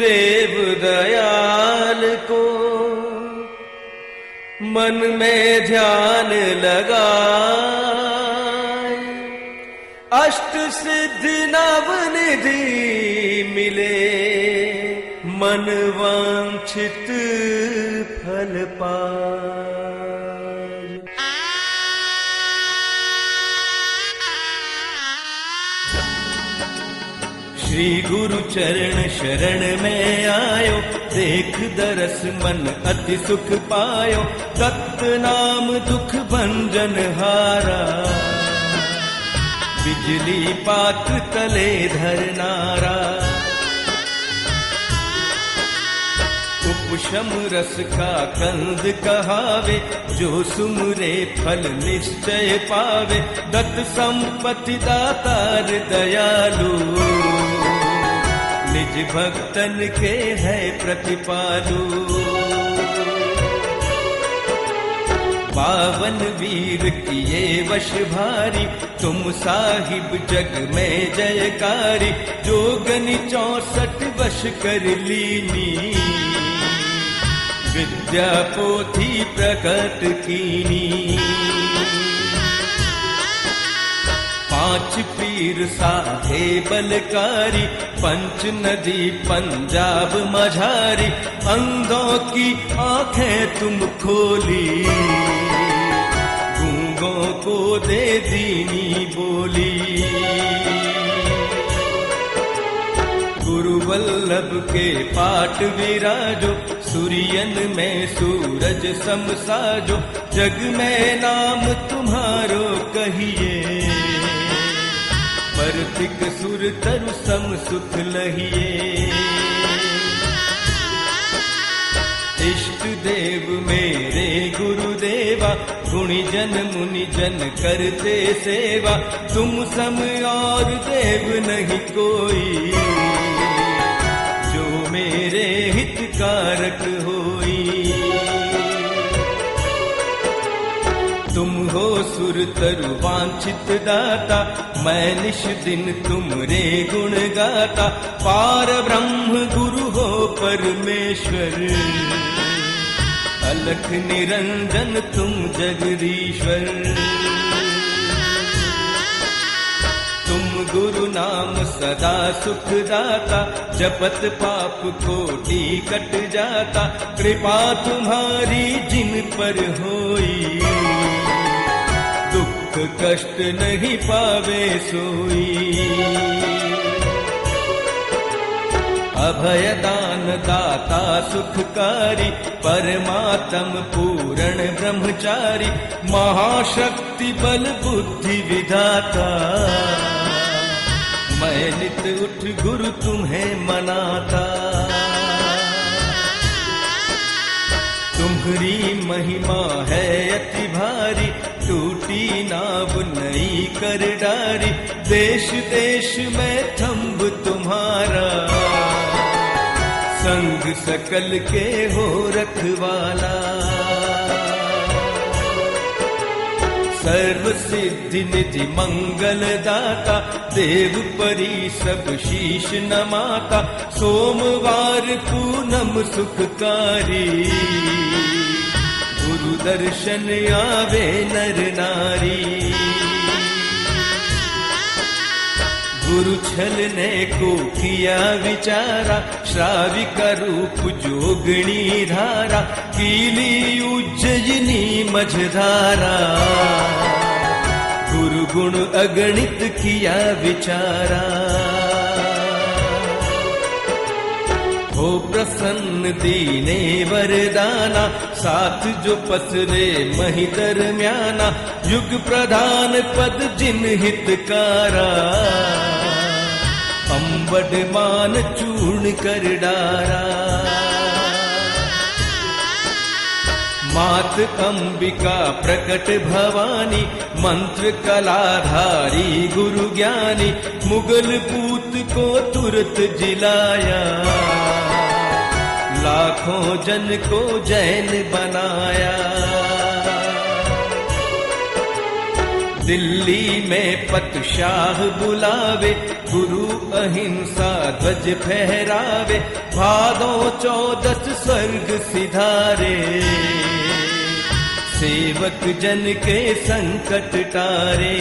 देव दयाल को मन में ध्यान लगाए, अष्ट सिद्धि नवनिधि मिले, मन वांछित फल पाए। श्री गुरु चरण शरण में आयो, देख दरस मन अति सुख पायो, दत्त नाम दुख भंजन हारा, बिजली पात्र तले धरनारा। उपशम रस का कंद कहावे, जो सुमरे फल निश्चय पावे, दत्त संपत्ति दातार दयालु, निज भक्तन के है प्रतिपालु। पावन वीर किए वश भारी, तुम साहिब जग में जयकारी, जोगनि 64 वश कर लीनी, विद्या पोथी प्रकट कीनी। 5 पीर साधे बलकारी, पंच नदी पंजाब मझारी, अंधों की आंखें तुम खोली, गूंगों को दे दीनी बोली। गुरु वल्लभ के पाट विराजो, सूर्यन में सूरज सम साजो, जग में नाम तुम्हारो कहिए, परतिक सुर तरु सम सुख लहिए। इष्ट देव मेरे गुरुदेवा, गुणी जन मुनि जन करते सेवा, तुम सम और देव नहीं कोई, जो मेरे हितकारक होई। तुम हो सुर तरु वांछित दाता, मैं निश दिन तुमरे गुण गाता, पार ब्रह्म गुरु हो परमेश्वर, अलख निरंजन तुम जगदीश्वर। तुम गुरु नाम सदा सुख दाता, जपत पाप कोटि कट जाता, कृपा तुम्हारी जिन पर होई, दुख कष्ट नहीं पावे सोई। अभय दान दाता सुखकारी, परमात्म पूर्ण ब्रह्मचारी, महाशक्ति बल बुद्धि विधाता, मैं नित उठ गुरु तुम्हें मनाता। तुम्हारी महिमा है अति भारी, टूटी नाव नई कर डारी, देश देश में थंब तुम्हारा, संग सकल के हो रखवाला। सर्व सिद्धि निधि मंगल दाता, देव परी सब शीश नमाता, सोमवार पूनम सुखकारी, गुरु दर्शन आवे नर नारी। गुरु छलने को किया विचारा, श्राविका रूप जोगणी धारा, कीली उज्जयिनी मझधारा, गुरु गुण अगणित किया विचारा। हो प्रसन्न दीने वरदाना, साथ जो पसरे मही दरम्याना, युग प्रधान पद जिन हितकारा, अंबड मान चूर्ण कर डारा। मात अंबिका प्रकट भवानी, मंत्र कलाधारी गुरु ज्ञानी, मुगल पूत को तुरत जिलाया, लाखों जन को जैन बनाया। दिल्ली में पतशाह बुलावे, गुरु अहिंसा ध्वज फहरावे, भादों 14 स्वर्ग सिधारे, सेवक जन के संकट टारे।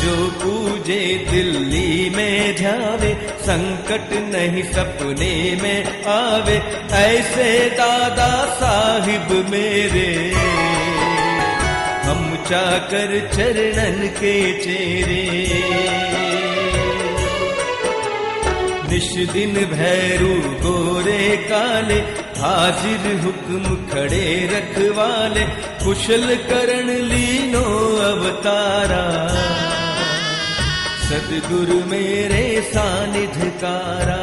जो पूजे दिल्ली में जावे, संकट नहीं सपने में आवे, ऐसे दादा साहिब मेरे, हम चाकर चरणन के चेरे। निश दिन भैरू गोरे काले, हाजिर हुक्म खड़े रखवाले, कुशल करण लीनो अवतारा, सद्गुरु मेरे सानिध्यकारा।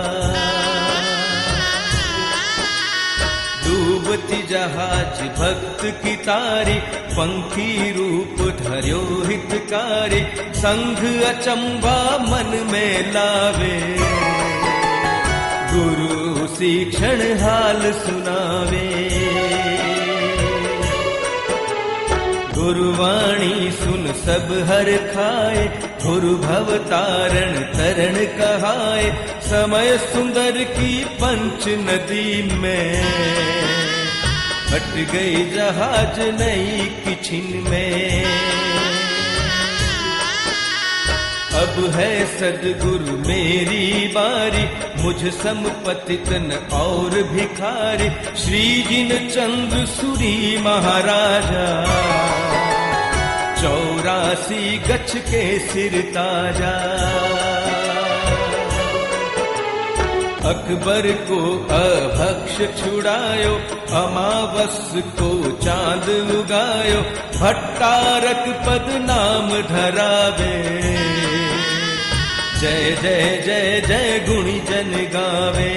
डूबती जहाज भक्त की तारी, पंखी रूप धर्यो हितकारी, संघ अचंबा मन में लावे, गुरु उसी क्षण हाल सुनावे। गुरुवाणी सुन सब हर खाए, गुरु भव तारण तरण कहाए, समय सुंदर की पंच नदी में, हट गई जहाज नई किछिन में। अब है सद्गुरु मेरी बारी, मुझ सम पतितन और भिखारी, श्री जिन चंद्र सूरी महाराजा, 84 गच्छ के सिर ताजा। अकबर को अभक्ष छुड़ायो, अमावस को चांद उगायो, भट्टारक पद नाम धरावे, जय जय जय जय गुणी जन गावे।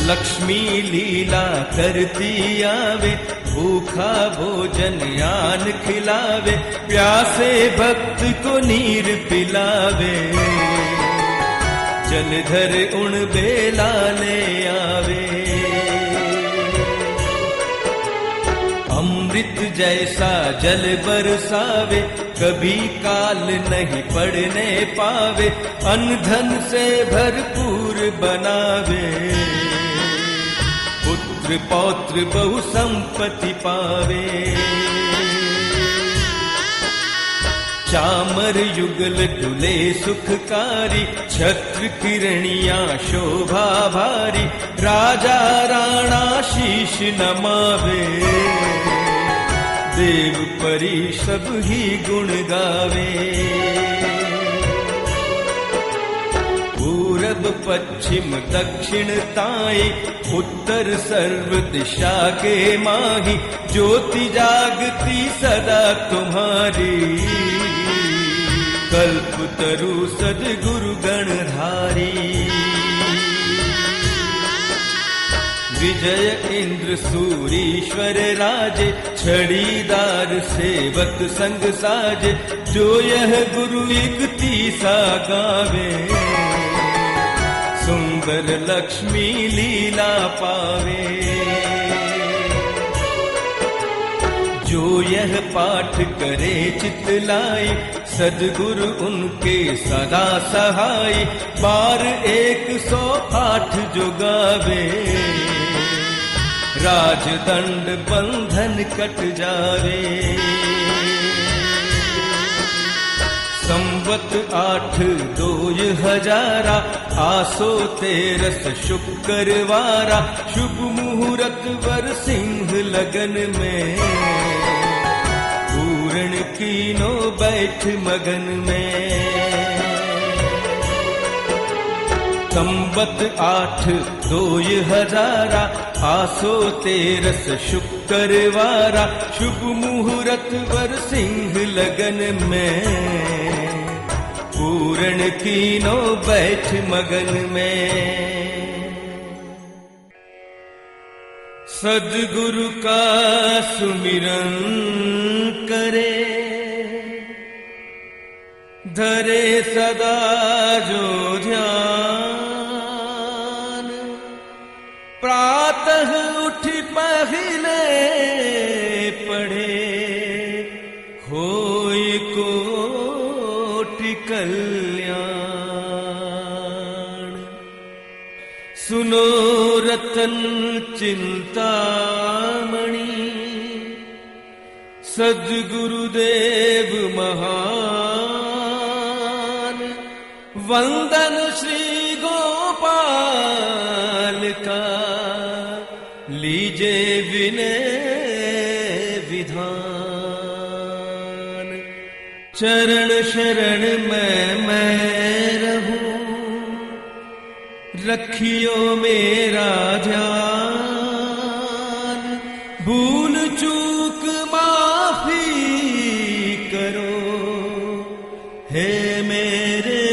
लक्ष्मी लीला करती आवे, भूखा भोजन यान खिलावे, प्यासे भक्त को नीर पिलावे, जलधर उण बेला ले आवे। अमृत जैसा जल बरसावे, कभी काल नहीं पड़ने पावे, अन्न धन से भरपूर बनावे, पुत्र पौत्र बहु संपत्ति पावे। चामर युगल डुले सुखकारी, छत्र किरणिया शोभा भारी, राजा राणा शीश नमावे, देव परी सब ही गुण गावे। पूरब पश्चिम दक्षिण ताई, उत्तर सर्व दिशा के माही, ज्योति जागती सदा तुम्हारी, कल्पतरु सद्गुरु गणधारी। विजय इंद्र सूरीश्वर राजे, छड़ीदार सेवक संग साजे, जो यह गुरु इकती सा गावे, सुंदर लक्ष्मी लीला पावे। जो यह पाठ करे चित लाई, सद्गुरु उनके सदा सहाय, बार 108 जो गावे, राजदंड बंधन कट जावे। संवत 8 2000, आसो 13 शुक्रवारा, शुभ मुहूर्त वर सिंह लगन में, पूर्ण कीनो बैठ मगन में। संवत 8 2000, आसो 13 शुक्रवारा, शुभ मुहूर्त वर सिंह लगन में, पूर्ण कीनो बैठ मगन में। सद्गुरु का सुमिरन करे, धरे सदा जो ध्यान, प्रातः उठ पहले कल्याण। सुनो रतन चिंतामणि, सद्गुरुदेव महान, वंदन श्री गोपाल का, लीजे विनय विधान। चरण शरण मैं रहूं, रखियो मेरा ध्यान। भूल चूक माफी करो, हे मेरे